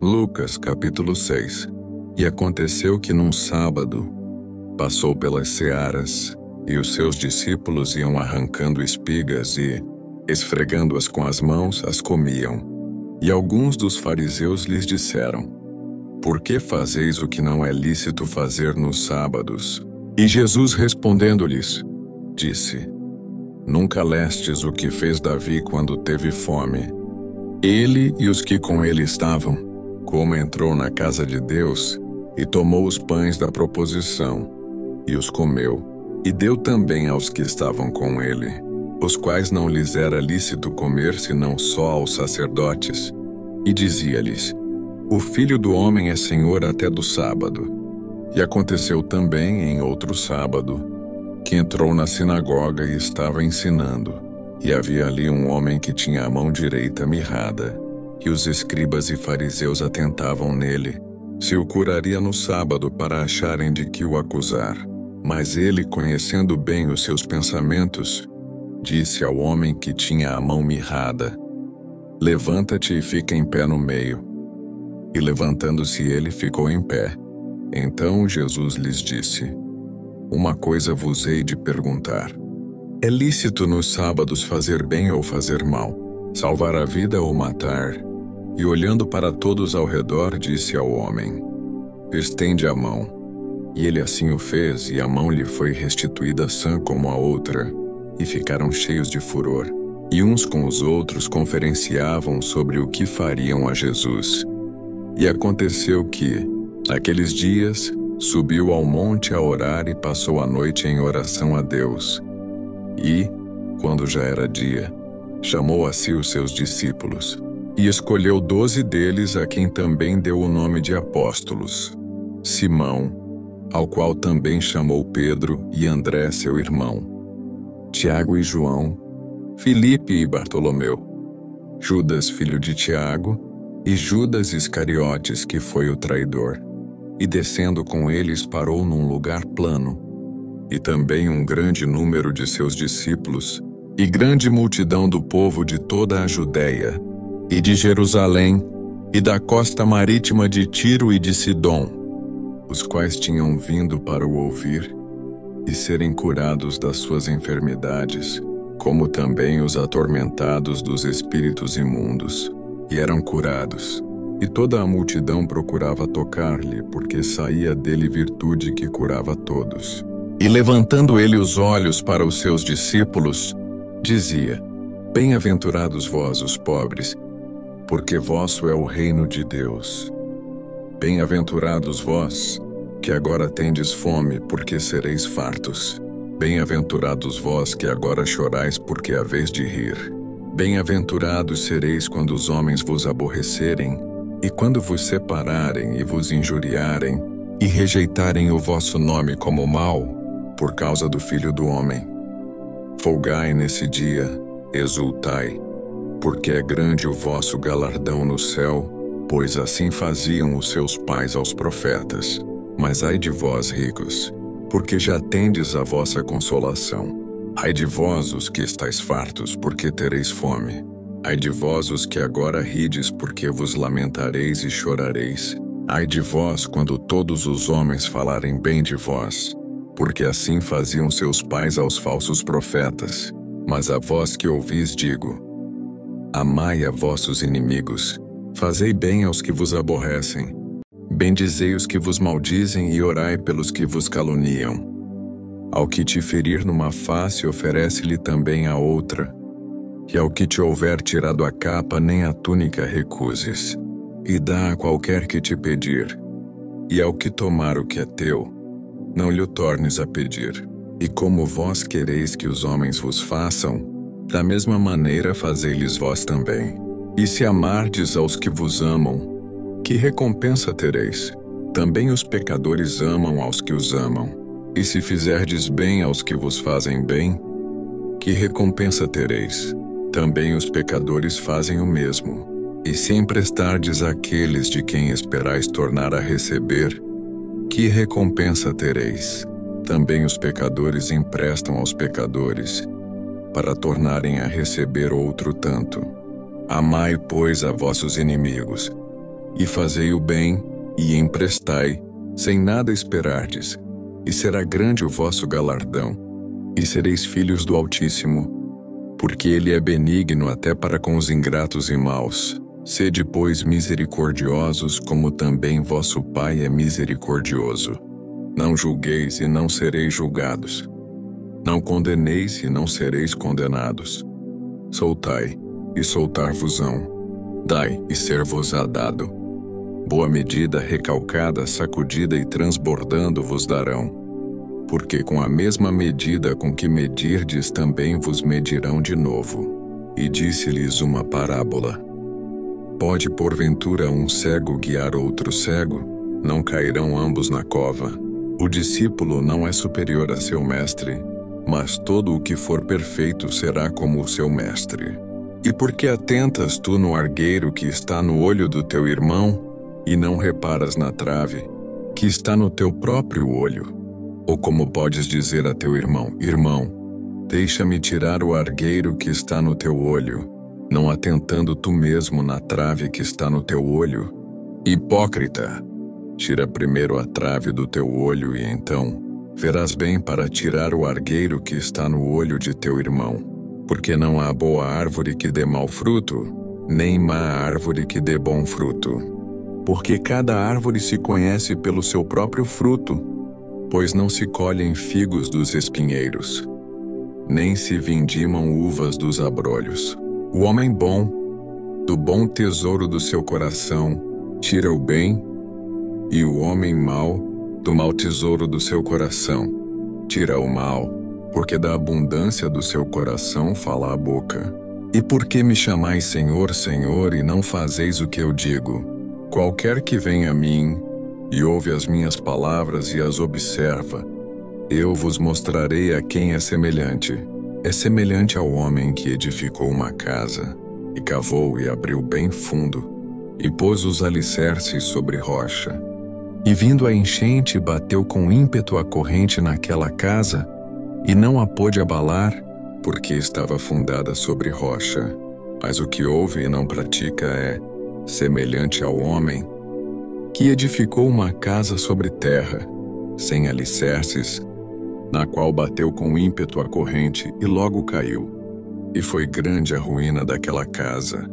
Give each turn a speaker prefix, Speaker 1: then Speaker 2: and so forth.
Speaker 1: Lucas capítulo 6. E aconteceu que num sábado, passou pelas searas, e os seus discípulos iam arrancando espigas e, esfregando-as com as mãos, as comiam. E alguns dos fariseus lhes disseram: Por que fazeis o que não é lícito fazer nos sábados? E Jesus respondendo-lhes, disse: Nunca lestes o que fez Davi quando teve fome? Ele e os que com ele estavam, como entrou na casa de Deus, e tomou os pães da proposição, e os comeu, e deu também aos que estavam com ele, os quais não lhes era lícito comer senão só aos sacerdotes. E dizia-lhes: O Filho do Homem é Senhor até do sábado. E aconteceu também em outro sábado, que entrou na sinagoga e estava ensinando, e havia ali um homem que tinha a mão direita mirrada, e os escribas e fariseus atentavam nele, se o curaria no sábado para acharem de que o acusar. Mas ele, conhecendo bem os seus pensamentos, disse ao homem que tinha a mão mirrada: Levanta-te e fica em pé no meio. E levantando-se ele ficou em pé. Então Jesus lhes disse: Uma coisa vos hei de perguntar. É lícito nos sábados fazer bem ou fazer mal, salvar a vida ou matar? E olhando para todos ao redor, disse ao homem: Estende a mão. E ele assim o fez, e a mão lhe foi restituída sã como a outra. E ficaram cheios de furor. E uns com os outros conferenciavam sobre o que fariam a Jesus. E aconteceu que, naqueles dias, subiu ao monte a orar e passou a noite em oração a Deus. E, quando já era dia, chamou a si os seus discípulos, e escolheu 12 deles, a quem também deu o nome de apóstolos: Simão, ao qual também chamou Pedro e André seu irmão, Tiago e João, Filipe e Bartolomeu, Judas filho de Tiago, e Judas Iscariotes, que foi o traidor. E descendo com eles parou num lugar plano, e também um grande número de seus discípulos, e grande multidão do povo de toda a Judéia, e de Jerusalém, e da costa marítima de Tiro e de Sidom, os quais tinham vindo para o ouvir, e serem curados das suas enfermidades, como também os atormentados dos espíritos imundos, e eram curados. E toda a multidão procurava tocar-lhe, porque saía dele virtude que curava todos. E levantando ele os olhos para os seus discípulos, dizia: Bem-aventurados vós, os pobres, porque vosso é o reino de Deus. Bem-aventurados vós, que agora tendes fome, porque sereis fartos. Bem-aventurados vós que agora chorais, porque haveis de rir. Bem-aventurados sereis quando os homens vos aborrecerem, e quando vos separarem e vos injuriarem, e rejeitarem o vosso nome como mau, por causa do Filho do Homem. Folgai nesse dia, exultai, porque é grande o vosso galardão no céu, pois assim faziam os seus pais aos profetas. Mas ai de vós, ricos, porque já tendes a vossa consolação. Ai de vós, os que estáis fartos, porque tereis fome. Ai de vós, os que agora rides, porque vos lamentareis e chorareis. Ai de vós, quando todos os homens falarem bem de vós, porque assim faziam seus pais aos falsos profetas. Mas a vós que ouvis digo: Amai a vossos inimigos, fazei bem aos que vos aborrecem, bendizei os que vos maldizem e orai pelos que vos caluniam. Ao que te ferir numa face, oferece-lhe também a outra. E ao que te houver tirado a capa, nem a túnica recuses. E dá a qualquer que te pedir. E ao que tomar o que é teu, não lhe o tornes a pedir. E como vós quereis que os homens vos façam, da mesma maneira fazei-lhes vós também. E se amardes aos que vos amam, que recompensa tereis? Também os pecadores amam aos que os amam. E se fizerdes bem aos que vos fazem bem, que recompensa tereis? Também os pecadores fazem o mesmo. E se emprestardes àqueles de quem esperais tornar a receber, que recompensa tereis? Também os pecadores emprestam aos pecadores, para tornarem a receber outro tanto. Amai, pois, a vossos inimigos, e fazei o bem, e emprestai, sem nada esperardes, e será grande o vosso galardão, e sereis filhos do Altíssimo, porque ele é benigno até para com os ingratos e maus. Sede, pois, misericordiosos, como também vosso Pai é misericordioso. Não julgueis e não sereis julgados. Não condeneis e não sereis condenados. Soltai, e soltar-vos-ão. Dai, e ser-vos-á dado. Boa medida, recalcada, sacudida e transbordando vos darão. Porque com a mesma medida com que medirdes também vos medirão de novo. E disse-lhes uma parábola. Pode porventura um cego guiar outro cego? Não cairão ambos na cova. O discípulo não é superior a seu mestre, mas todo o que for perfeito será como o seu mestre. E por que atentas tu no argueiro que está no olho do teu irmão, e não reparas na trave, que está no teu próprio olho? Ou como podes dizer a teu irmão, irmão, deixa-me tirar o argueiro que está no teu olho, não atentando tu mesmo na trave que está no teu olho? Hipócrita! Tira primeiro a trave do teu olho e então verás bem para tirar o argueiro que está no olho de teu irmão. Porque não há boa árvore que dê mau fruto, nem má árvore que dê bom fruto. Porque cada árvore se conhece pelo seu próprio fruto, pois não se colhem figos dos espinheiros, nem se vindimam uvas dos abrolhos. O homem bom, do bom tesouro do seu coração, tira o bem, e o homem mau, do mau tesouro do seu coração, tira o mal, porque da abundância do seu coração fala a boca. E por que me chamais Senhor, Senhor, e não fazeis o que eu digo? Qualquer que vem a mim, e ouve as minhas palavras e as observa, eu vos mostrarei a quem é semelhante. É semelhante ao homem que edificou uma casa, e cavou e abriu bem fundo, e pôs os alicerces sobre rocha. E vindo a enchente, bateu com ímpeto a corrente naquela casa, e não a pôde abalar, porque estava fundada sobre rocha. Mas o que ouve e não pratica é semelhante ao homem que edificou uma casa sobre terra, sem alicerces, na qual bateu com ímpeto a corrente e logo caiu. E foi grande a ruína daquela casa.